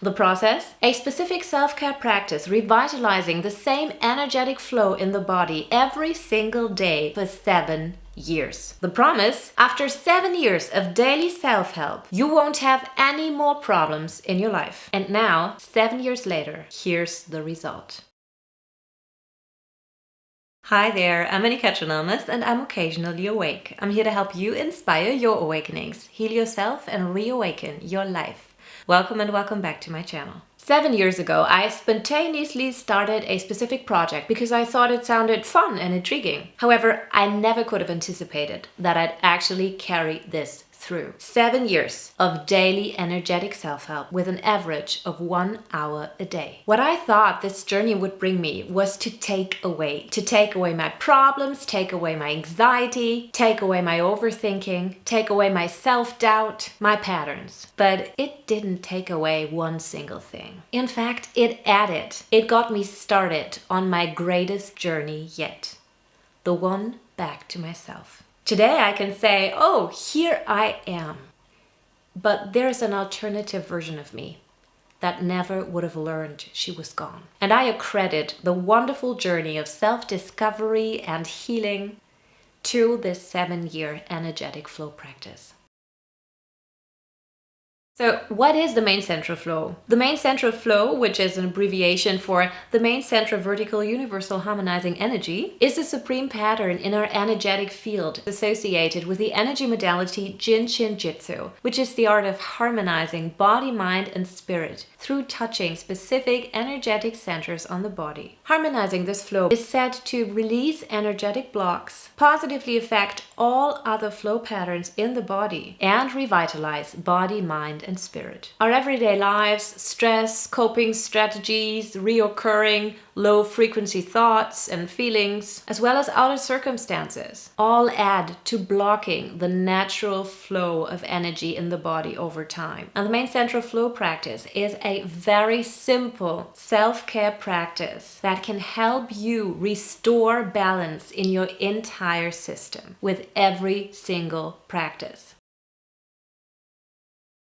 The process? A specific self-care practice revitalizing the same energetic flow in the body every single day for 7 years. The promise? After 7 years of daily self-help, you won't have any more problems in your life. And now, 7 years later, here's the result. Hi there, I'm Anne-Katrin, and I'm occasionally awake. I'm here to help you inspire your awakenings, heal yourself, and reawaken your life. Welcome and welcome back to my channel. 7 years ago, I spontaneously started a specific project because I thought it sounded fun and intriguing. However, I never could have anticipated that I'd actually carry this through. 7 years of daily energetic self-help with an average of 1 hour a day. What I thought this journey would bring me was to take away my problems, take away my anxiety, take away my overthinking, take away my self-doubt, my patterns. But it didn't take away one single thing. In fact, it added. It got me started on my greatest journey yet. The one back to myself. Today I can say, oh, here I am. But there's an alternative version of me that never would have learned she was gone. And I accredit the wonderful journey of self-discovery and healing to this 7-year energetic flow practice. So what is the main central flow? The main central flow, which is an abbreviation for the main central vertical universal harmonizing energy, is a supreme pattern in our energetic field associated with the energy modality Jin Shin Jyutsu, which is the art of harmonizing body, mind, and spirit through touching specific energetic centers on the body. Harmonizing this flow is said to release energetic blocks, positively affect all other flow patterns in the body, and revitalize body, mind, and spirit. Our everyday lives, stress, coping strategies, reoccurring low-frequency thoughts and feelings, as well as outer circumstances, all add to blocking the natural flow of energy in the body over time. And the main central flow practice is a very simple self-care practice that can help you restore balance in your entire system with every single practice.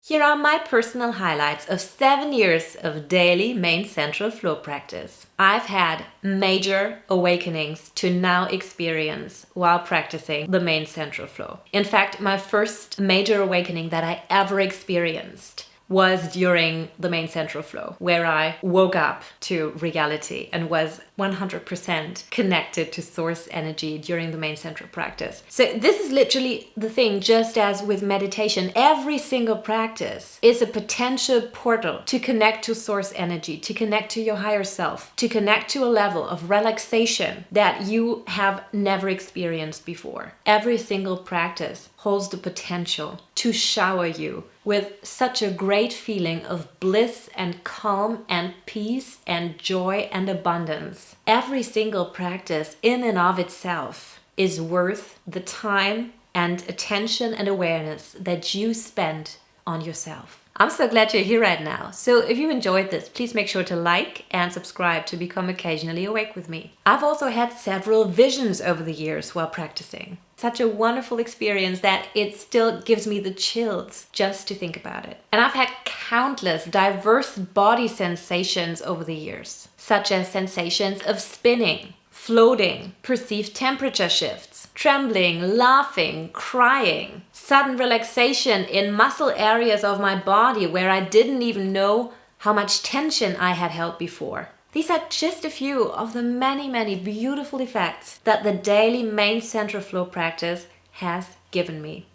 Here are my personal highlights of 7 years of daily main central flow practice. I've had major awakenings to now experience while practicing the main central flow. In fact, my first major awakening that I ever experienced was during the main central flow, where I woke up to reality and was 100% connected to source energy during the main central practice. So this is literally the thing, just as with meditation, every single practice is a potential portal to connect to source energy, to connect to your higher self, to connect to a level of relaxation that you have never experienced before. Every single practice holds the potential to shower you with such a great feeling of bliss and calm and peace and joy and abundance. Every single practice in and of itself is worth the time and attention and awareness that you spend on yourself. I'm so glad you're here right now. So if you enjoyed this, please make sure to like and subscribe to become occasionally awake with me. I've also had several visions over the years while practicing. Such a wonderful experience that it still gives me the chills just to think about it. And I've had countless diverse body sensations over the years, such as sensations of spinning, floating, perceived temperature shifts, trembling, laughing, crying, sudden relaxation in muscle areas of my body where I didn't even know how much tension I had held before. These are just a few of the many, many beautiful effects that the daily main central flow practice has given me.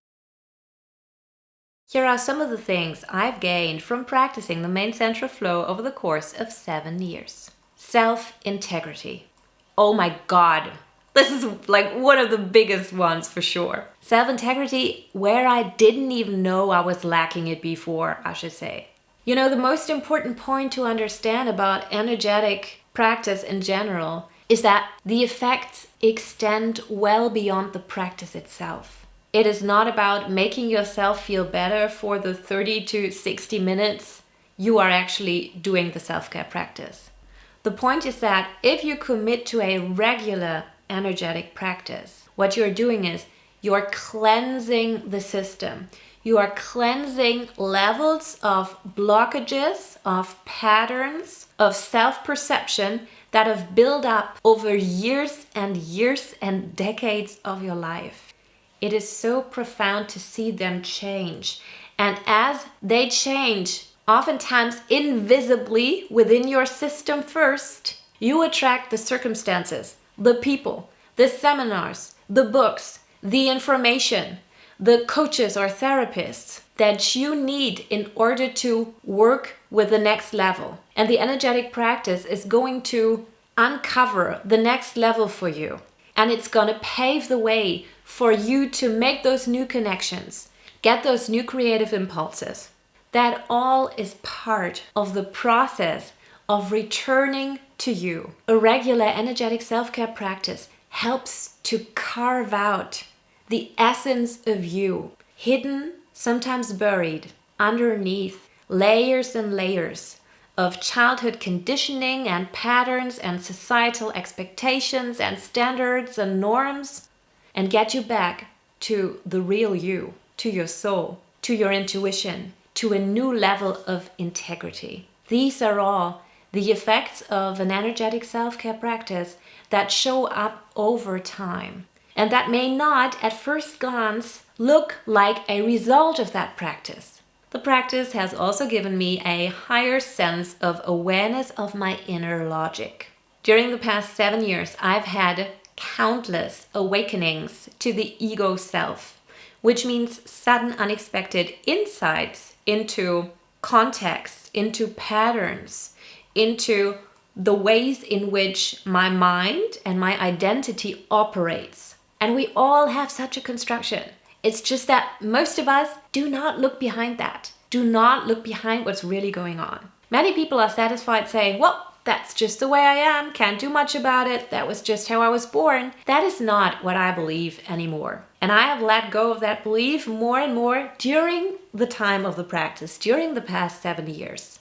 Here are some of the things I've gained from practicing the main central flow over the course of 7 years. Self-integrity. Oh my God, this is like one of the biggest ones for sure. Self-integrity where I didn't even know I was lacking it before, I should say. You know, the most important point to understand about energetic practice in general is that the effects extend well beyond the practice itself. It is not about making yourself feel better for the 30 to 60 minutes you are actually doing the self-care practice. The point is that if you commit to a regular energetic practice, what you're doing is you're cleansing the system. You are cleansing levels of blockages, of patterns, of self-perception that have built up over years and decades of your life. It is so profound to see them change. And as they change, oftentimes invisibly within your system first, you attract the circumstances, the people, the seminars, the books, the information, the coaches or therapists that you need in order to work with the next level. And the energetic practice is going to uncover the next level for you. And it's going to pave the way for you to make those new connections, get those new creative impulses. That all is part of the process of returning to you. A regular energetic self-care practice helps to carve out the essence of you, hidden, sometimes buried, underneath layers and layers of childhood conditioning and patterns and societal expectations and standards and norms, and get you back to the real you, to your soul, to your intuition, to a new level of integrity. These are all the effects of an energetic self-care practice that show up over time, and that may not at first glance look like a result of that practice. The practice has also given me a higher sense of awareness of my inner logic. During the past 7 years, I've had countless awakenings to the ego self, which means sudden unexpected insights into context, into patterns, into the ways in which my mind and my identity operates. And we all have such a construction. It's just that most of us do not look behind that. Do not look behind what's really going on. Many people are satisfied saying, well, that's just the way I am, can't do much about it, that was just how I was born. That is not what I believe anymore. And I have let go of that belief more and more during the time of the practice, during the past 7 years.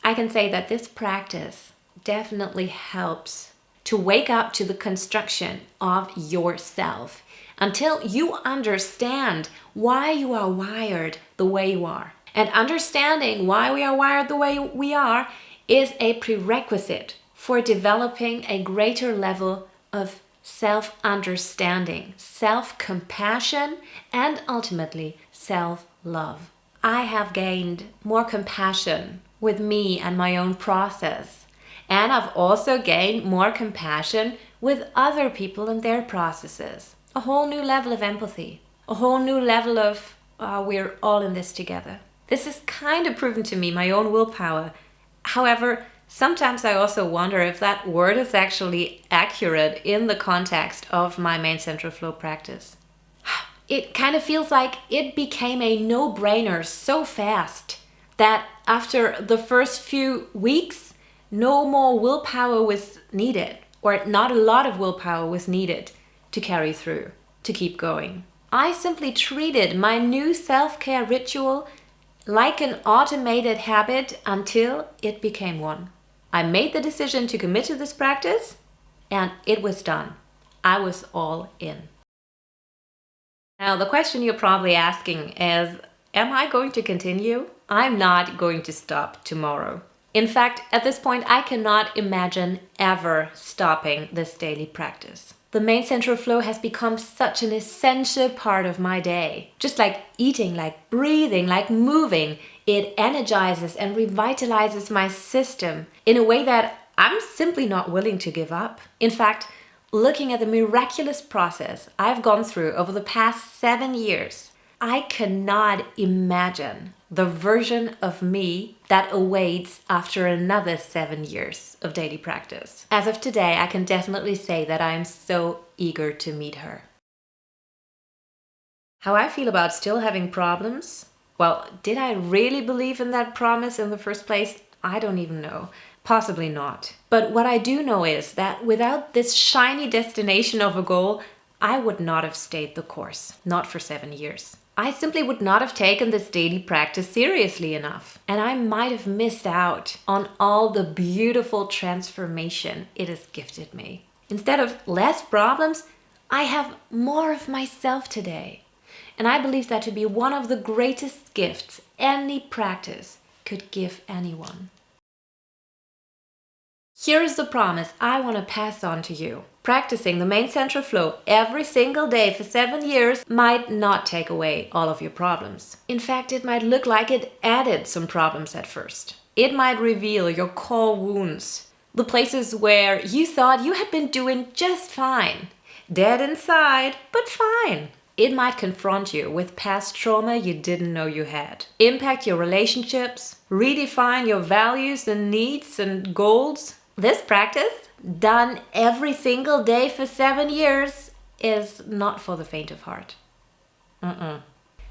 I can say that this practice definitely helps to wake up to the construction of yourself until you understand why you are wired the way you are. And understanding why we are wired the way we are is a prerequisite for developing a greater level of self-understanding, self-compassion, and ultimately self-love. I have gained more compassion with me and my own process. And I've also gained more compassion with other people and their processes. A whole new level of empathy. A whole new level of, we're all in this together. This has kind of proven to me my own willpower. However, sometimes I also wonder if that word is actually accurate in the context of my main central flow practice. It kind of feels like it became a no-brainer so fast that after the first few weeks, no more willpower was needed, or not a lot of willpower was needed to carry through, to keep going. I simply treated my new self-care ritual like an automated habit until it became one. I made the decision to commit to this practice, and it was done. I was all in. Now, the question you're probably asking is, am I going to continue? I'm not going to stop tomorrow. In fact, at this point, I cannot imagine ever stopping this daily practice. The main central flow has become such an essential part of my day. Just like eating, like breathing, like moving, it energizes and revitalizes my system in a way that I'm simply not willing to give up. In fact, looking at the miraculous process I've gone through over the past 7 years, I cannot imagine the version of me that awaits after another 7 years of daily practice. As of today, I can definitely say that I am so eager to meet her. How I feel about still having problems? Well, did I really believe in that promise in the first place? I don't even know. Possibly not. But what I do know is that without this shiny destination of a goal, I would not have stayed the course. Not for 7 years. I simply would not have taken this daily practice seriously enough. And I might have missed out on all the beautiful transformation it has gifted me. Instead of less problems, I have more of myself today. And I believe that to be one of the greatest gifts any practice could give anyone. Here is the promise I want to pass on to you. Practicing the main central flow every single day for 7 years might not take away all of your problems. In fact, it might look like it added some problems at first. It might reveal your core wounds, the places where you thought you had been doing just fine. Dead inside, but fine. It might confront you with past trauma you didn't know you had, impact your relationships, redefine your values and needs and goals. This practice, done every single day for 7 years, is not for the faint of heart.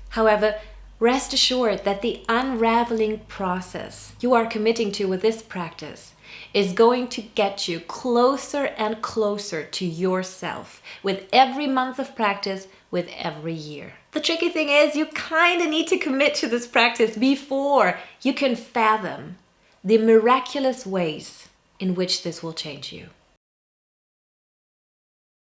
However, rest assured that the unraveling process you are committing to with this practice is going to get you closer and closer to yourself with every month of practice, with every year. The tricky thing is you kind of need to commit to this practice before you can fathom the miraculous ways in which this will change you.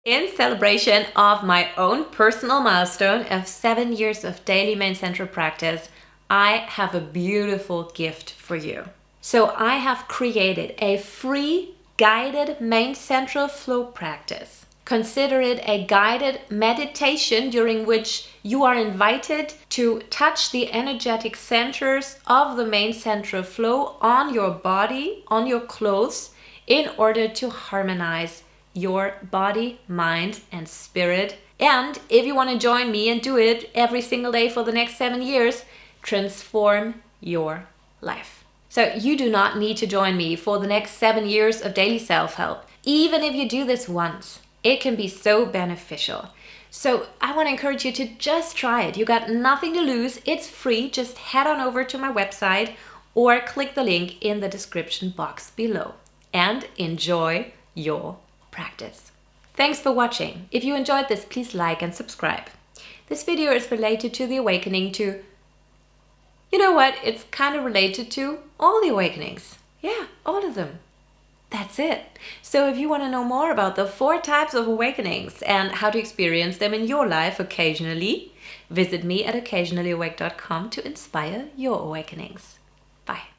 In celebration of my own personal milestone of 7 years of daily main central practice, I have a beautiful gift for you. So I have created a free guided main central flow practice. Consider it a guided meditation during which you are invited to touch the energetic centers of the main central flow on your body, on your clothes, in order to harmonize your body, mind, and spirit. And if you want to join me and do it every single day for the next 7 years, transform your life. So you do not need to join me for the next 7 years of daily self-help. Even if you do this once, it can be so beneficial. So I want to encourage you to just try it. You got nothing to lose. It's free. Just head on over to my website or click the link in the description box below and enjoy your practice. Thanks for watching. If you enjoyed this, please like and subscribe. This video is related to the awakening to, you know what? It's kind of related to all the awakenings. Yeah, all of them. That's it. So if you want to know more about the 4 types of awakenings and how to experience them in your life occasionally, visit me at occasionallyawake.com to inspire your awakenings. Bye.